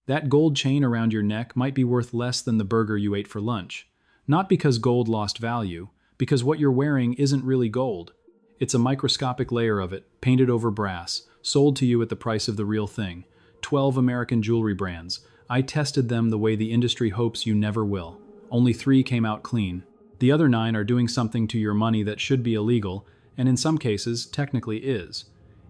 That gold chain around your neck might be worth less than the burger you ate for lunch. Not because gold lost value, because what you're wearing isn't really gold. It's a microscopic layer of it, painted over brass, sold to you at the price of the real thing. 12 American jewelry brands. I tested them the way the industry hopes you never will. Only 3 came out clean. The other 9 are doing something to your money that should be illegal, and in some cases, technically is.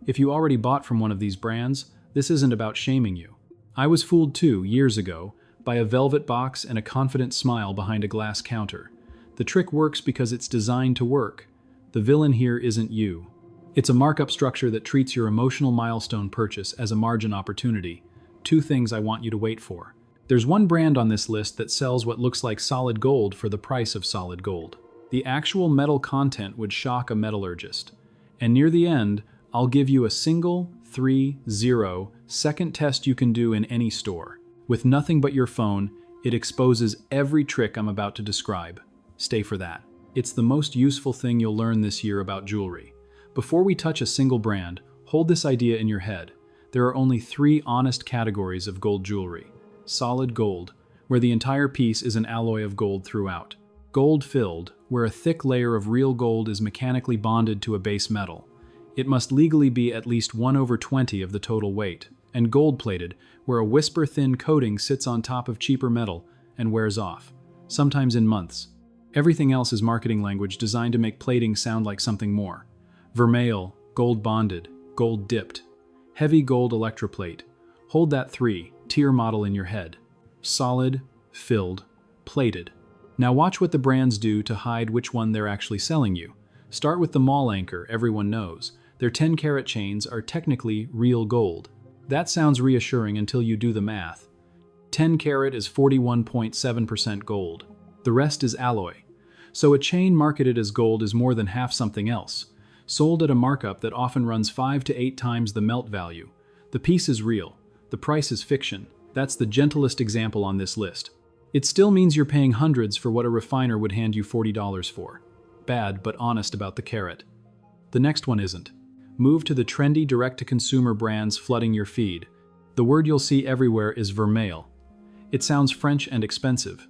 If you already bought from one of these brands, this isn't about shaming you. I was fooled too, years ago, by a velvet box and a confident smile behind a glass counter. The trick works because it's designed to work. The villain here isn't you. It's a markup structure that treats your emotional milestone purchase as a margin opportunity. 2 things I want you to wait for. There's one brand on this list that sells what looks like solid gold for the price of solid gold. The actual metal content would shock a metallurgist. And near the end, I'll give you a single 3-0-second test you can do in any store. With nothing but your phone, it exposes every trick I'm about to describe. Stay for that. It's the most useful thing you'll learn this year about jewelry. Before we touch a single brand, hold this idea in your head. There are only 3 honest categories of gold jewelry. Solid gold, where the entire piece is an alloy of gold throughout. Gold-filled, where a thick layer of real gold is mechanically bonded to a base metal. It must legally be at least 1/20 of the total weight. And gold-plated, where a whisper-thin coating sits on top of cheaper metal and wears off, sometimes in months. Everything else is marketing language designed to make plating sound like something more. Vermeil, gold-bonded, gold-dipped. Heavy gold electroplate. Hold that 3-tier model in your head. Solid, filled, plated. Now watch what the brands do to hide which one they're actually selling you. Start with the mall anchor everyone knows. Their 10-carat chains are technically real gold. That sounds reassuring until you do the math. 10 carat is 41.7% gold. The rest is alloy. So a chain marketed as gold is more than half something else, sold at a markup that often runs 5 to 8 times the melt value. The piece is real. The price is fiction. That's the gentlest example on this list. It still means you're paying hundreds for what a refiner would hand you $40 for. Bad, but honest about the carat. The next one isn't. Move to the trendy direct-to-consumer brands flooding your feed. The word you'll see everywhere is vermeil. It sounds French and expensive.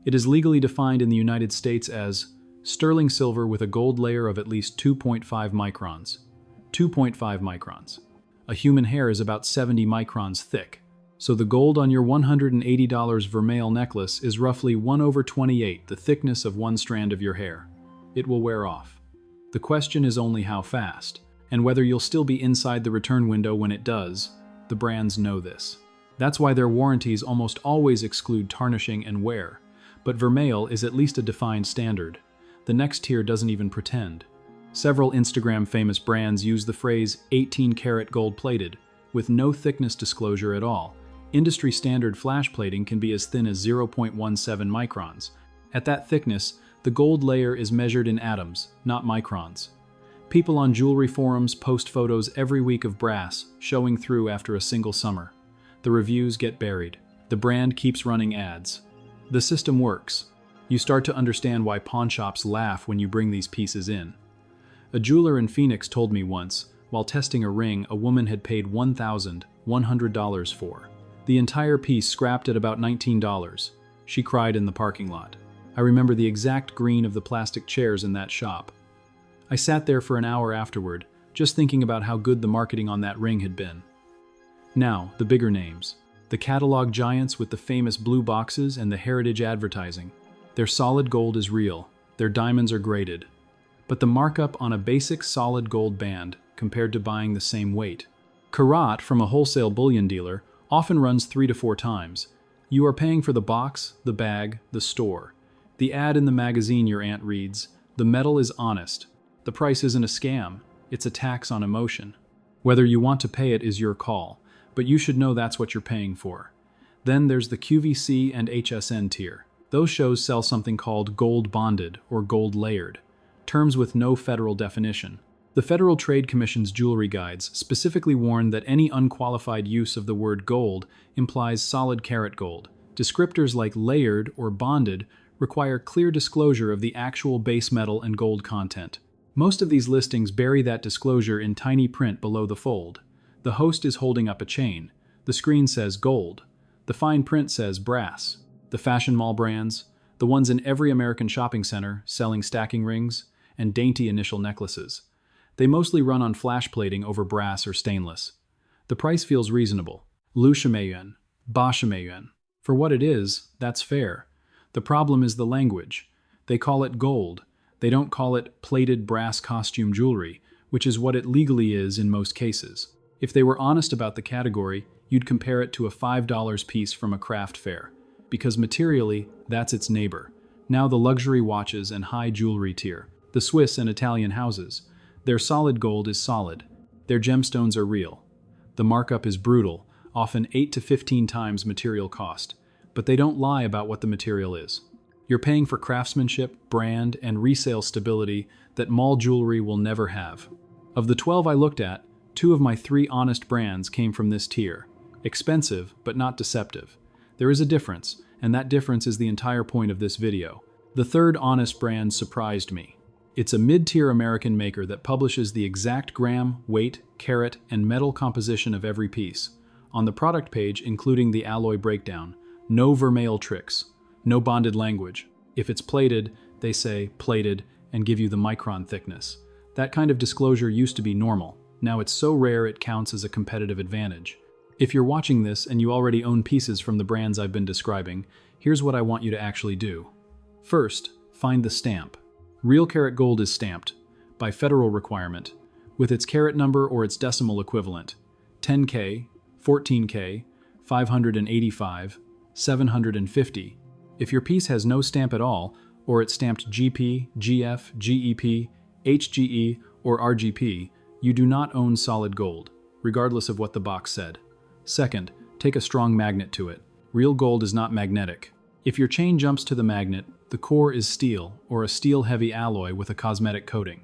It is legally defined in the United States as sterling silver with a gold layer of at least 2.5 microns. 2.5 microns. A human hair is about 70 microns thick. So the gold on your $180 vermeil necklace is roughly 1/28 the thickness of one strand of your hair. It will wear off. The question is only how fast, and whether you'll still be inside the return window when it does. The brands know this. That's why their warranties almost always exclude tarnishing and wear. But vermeil is at least a defined standard. The next tier doesn't even pretend. Several Instagram-famous brands use the phrase 18-karat gold-plated, with no thickness disclosure at all. Industry standard flash plating can be as thin as 0.17 microns. At that thickness, the gold layer is measured in atoms, not microns. People on jewelry forums post photos every week of brass showing through after a single summer. The reviews get buried. The brand keeps running ads. The system works. You start to understand why pawnshops laugh when you bring these pieces in. A jeweler in Phoenix told me once, while testing a ring a woman had paid $1,100 for. The entire piece scrapped at about $19. She cried in the parking lot. I remember the exact green of the plastic chairs in that shop. I sat there for an hour afterward, just thinking about how good the marketing on that ring had been. Now, the bigger names. The catalog giants with the famous blue boxes and the heritage advertising. Their solid gold is real. Their diamonds are graded. But the markup on a basic solid gold band compared to buying the same weight. Karat from a wholesale bullion dealer often runs 3 to 4 times. You are paying for the box, the bag, the store. The ad in the magazine your aunt reads. The metal is honest. The price isn't a scam. It's a tax on emotion. Whether you want to pay it is your call, but you should know that's what you're paying for. Then there's the QVC and HSN tier. Those shows sell something called gold bonded or gold layered, terms with no federal definition. The Federal Trade Commission's jewelry guides specifically warn that any unqualified use of the word gold implies solid carat gold. Descriptors like layered or bonded require clear disclosure of the actual base metal and gold content. Most of these listings bury that disclosure in tiny print below the fold. The host is holding up a chain. The screen says gold. The fine print says brass. The fashion mall brands, the ones in every American shopping center selling stacking rings and dainty initial necklaces. They mostly run on flash plating over brass or stainless. The price feels reasonable. 6,000 8,000. For what it is, that's fair. The problem is the language. They call it gold. They don't call it plated brass costume jewelry, which is what it legally is in most cases. If they were honest about the category, you'd compare it to a $5 piece from a craft fair, because materially, that's its neighbor. Now the luxury watches and high jewelry tier, the Swiss and Italian houses. Their solid gold is solid. Their gemstones are real. The markup is brutal, often 8 to 15 times material cost, but they don't lie about what the material is. You're paying for craftsmanship, brand, and resale stability that mall jewelry will never have. Of the 12 I looked at, 2 of my 3 honest brands came from this tier. Expensive, but not deceptive. There is a difference, and that difference is the entire point of this video. The third honest brand surprised me. It's a mid-tier American maker that publishes the exact gram, weight, carat, and metal composition of every piece. On the product page, including the alloy breakdown, no vermeil tricks, no bonded language. If it's plated, they say plated and give you the micron thickness. That kind of disclosure used to be normal. Now it's so rare it counts as a competitive advantage. If you're watching this and you already own pieces from the brands I've been describing, here's what I want you to actually do. First, find the stamp. Real karat gold is stamped, by federal requirement, with its carat number or its decimal equivalent, 10K, 14K, 585, 750. If your piece has no stamp at all, or it's stamped GP, GF, GEP, HGE, or RGP, you do not own solid gold, regardless of what the box said. Second, take a strong magnet to it. Real gold is not magnetic. If your chain jumps to the magnet, the core is steel, or a steel-heavy alloy with a cosmetic coating.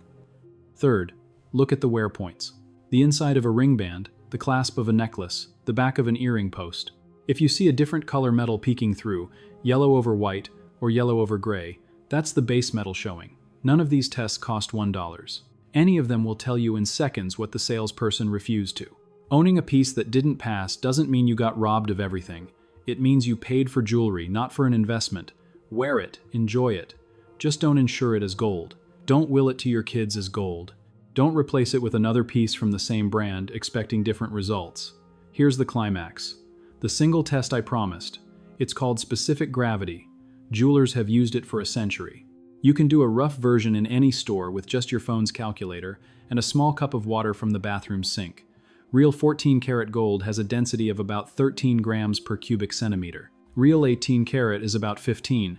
Third, look at the wear points. The inside of a ring band, the clasp of a necklace, the back of an earring post. If you see a different color metal peeking through, yellow over white, or yellow over gray, that's the base metal showing. None of these tests cost $1. Any of them will tell you in seconds what the salesperson refused to. Owning a piece that didn't pass doesn't mean you got robbed of everything. It means you paid for jewelry, not for an investment. Wear it, enjoy it. Just don't insure it as gold. Don't will it to your kids as gold. Don't replace it with another piece from the same brand, expecting different results. Here's the climax. The single test I promised. It's called specific gravity. Jewelers have used it for a century. You can do a rough version in any store with just your phone's calculator and a small cup of water from the bathroom sink. Real 14 karat gold has a density of about 13 grams per cubic centimeter. Real 18 karat is about 15.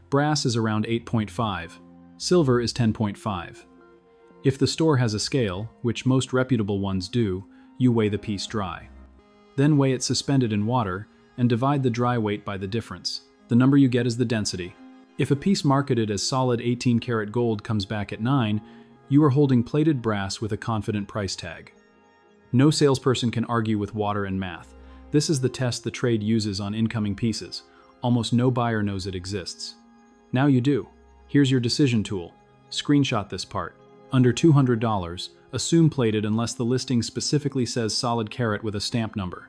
Brass is around 8.5. Silver is 10.5. If the store has a scale, which most reputable ones do, you weigh the piece dry. Then weigh it suspended in water and divide the dry weight by the difference. The number you get is the density. If a piece marketed as solid 18 karat gold comes back at 9, you are holding plated brass with a confident price tag. No salesperson can argue with water and math. This is the test the trade uses on incoming pieces. Almost no buyer knows it exists. Now you do. Here's your decision tool. Screenshot this part. Under $200, assume plated unless the listing specifically says solid karat with a stamp number.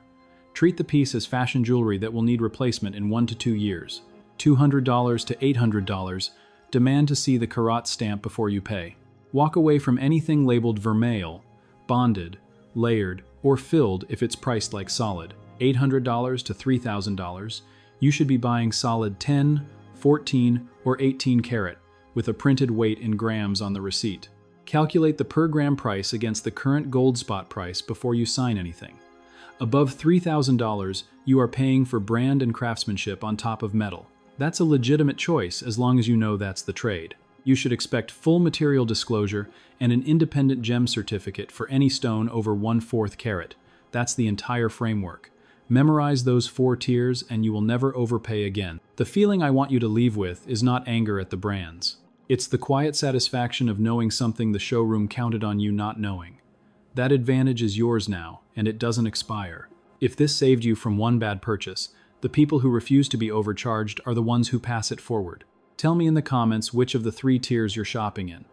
Treat the piece as fashion jewelry that will need replacement in 1 to 2 years. $200 to $800, demand to see the karat stamp before you pay. Walk away from anything labeled vermeil, bonded, layered, or filled if it's priced like solid. $800 to $3,000, you should be buying solid 10, 14, or 18 karat, with a printed weight in grams on the receipt. Calculate the per gram price against the current gold spot price before you sign anything. Above $3,000, you are paying for brand and craftsmanship on top of metal. That's a legitimate choice as long as you know that's the trade. You should expect full material disclosure and an independent gem certificate for any stone over 1/4 carat. That's the entire framework. Memorize those 4 tiers and you will never overpay again. The feeling I want you to leave with is not anger at the brands. It's the quiet satisfaction of knowing something the showroom counted on you not knowing. That advantage is yours now, and it doesn't expire. If this saved you from one bad purchase, the people who refuse to be overcharged are the ones who pass it forward. Tell me in the comments which of the 3 tiers you're shopping in.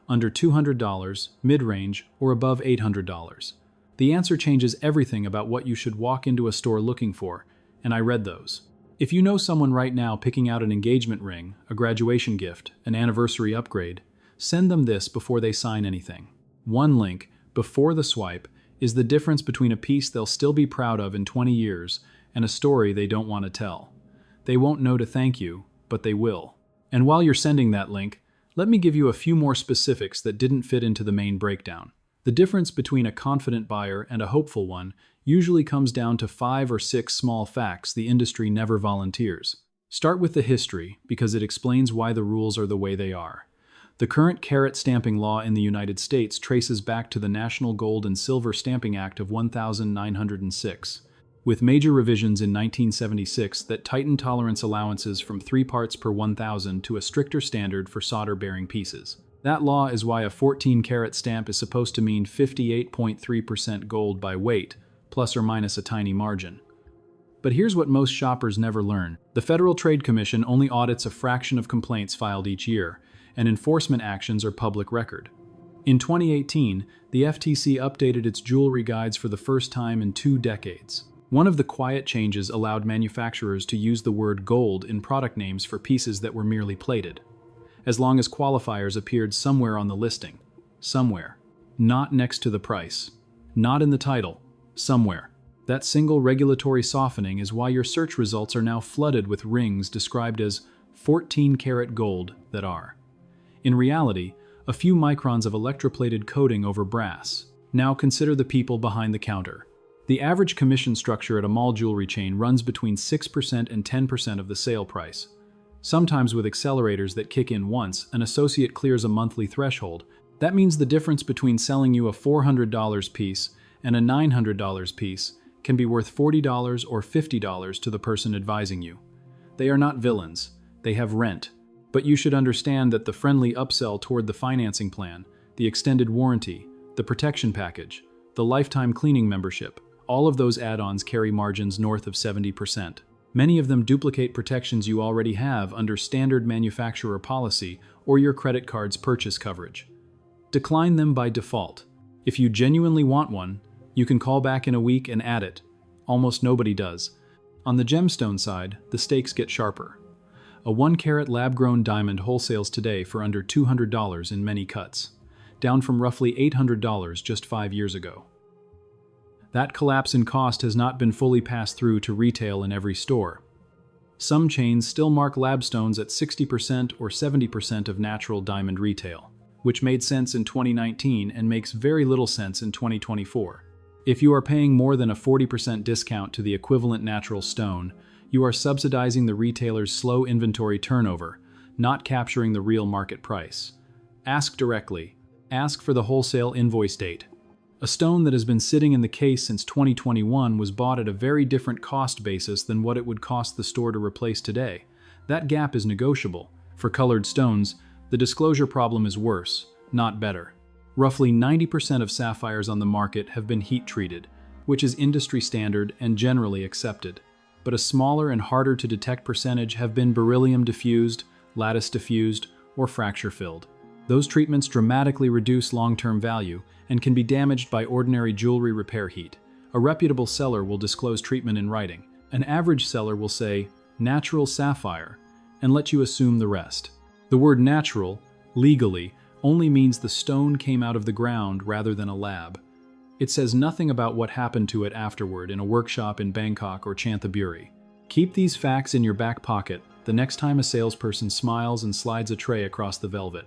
Under $200, mid-range, or above $800. The answer changes everything about what you should walk into a store looking for, and I read those. If you know someone right now picking out an engagement ring, a graduation gift, an anniversary upgrade, send them this before they sign anything. One link, before the swipe, is the difference between a piece they'll still be proud of in 20 years and a story they don't want to tell. They won't know to thank you, but they will. And while you're sending that link, let me give you a few more specifics that didn't fit into the main breakdown. The difference between a confident buyer and a hopeful one usually comes down to 5 or 6 small facts the industry never volunteers. Start with the history, because it explains why the rules are the way they are. The current karat stamping law in the United States traces back to the National Gold and Silver Stamping Act of 1906, with major revisions in 1976 that tightened tolerance allowances from 3 parts per 1,000 to a stricter standard for solder-bearing pieces. That law is why a 14-karat stamp is supposed to mean 58.3% gold by weight, plus or minus a tiny margin. But here's what most shoppers never learn. The Federal Trade Commission only audits a fraction of complaints filed each year, and enforcement actions are public record. In 2018, the FTC updated its jewelry guides for the first time in 2 decades. One of the quiet changes allowed manufacturers to use the word gold in product names for pieces that were merely plated, as long as qualifiers appeared somewhere on the listing. Somewhere. Not next to the price. Not in the title. Somewhere. That single regulatory softening is why your search results are now flooded with rings described as 14-karat gold that are, in reality, a few microns of electroplated coating over brass. Now consider the people behind the counter. The average commission structure at a mall jewelry chain runs between 6% and 10% of the sale price. Sometimes with accelerators that kick in once an associate clears a monthly threshold. That means the difference between selling you a $400 piece and a $900 piece can be worth $40 or $50 to the person advising you. They are not villains. They have rent. But you should understand that the friendly upsell toward the financing plan, the extended warranty, the protection package, the lifetime cleaning membership, all of those add-ons carry margins north of 70%. Many of them duplicate protections you already have under standard manufacturer policy or your credit card's purchase coverage. Decline them by default. If you genuinely want one, you can call back in a week and add it. Almost nobody does. On the gemstone side, the stakes get sharper. A 1-carat lab-grown diamond wholesales today for under $200 in many cuts, down from roughly $800 just 5 years ago. That collapse in cost has not been fully passed through to retail in every store. Some chains still mark labstones at 60% or 70% of natural diamond retail, which made sense in 2019 and makes very little sense in 2024. If you are paying more than a 40% discount to the equivalent natural stone, you are subsidizing the retailer's slow inventory turnover, not capturing the real market price. Ask directly. Ask for the wholesale invoice date. A stone that has been sitting in the case since 2021 was bought at a very different cost basis than what it would cost the store to replace today. That gap is negotiable. For colored stones, the disclosure problem is worse, not better. Roughly 90% of sapphires on the market have been heat-treated, which is industry standard and generally accepted. But a smaller and harder to detect percentage have been beryllium diffused, lattice diffused, or fracture filled. Those treatments dramatically reduce long-term value and can be damaged by ordinary jewelry repair heat. A reputable seller will disclose treatment in writing. An average seller will say, "natural sapphire," and let you assume the rest. The word natural, legally, only means the stone came out of the ground rather than a lab. It says nothing about what happened to it afterward in a workshop in Bangkok or Chanthaburi. Keep these facts in your back pocket the next time a salesperson smiles and slides a tray across the velvet.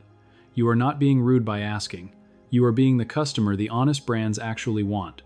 You are not being rude by asking. You are being the customer the honest brands actually want.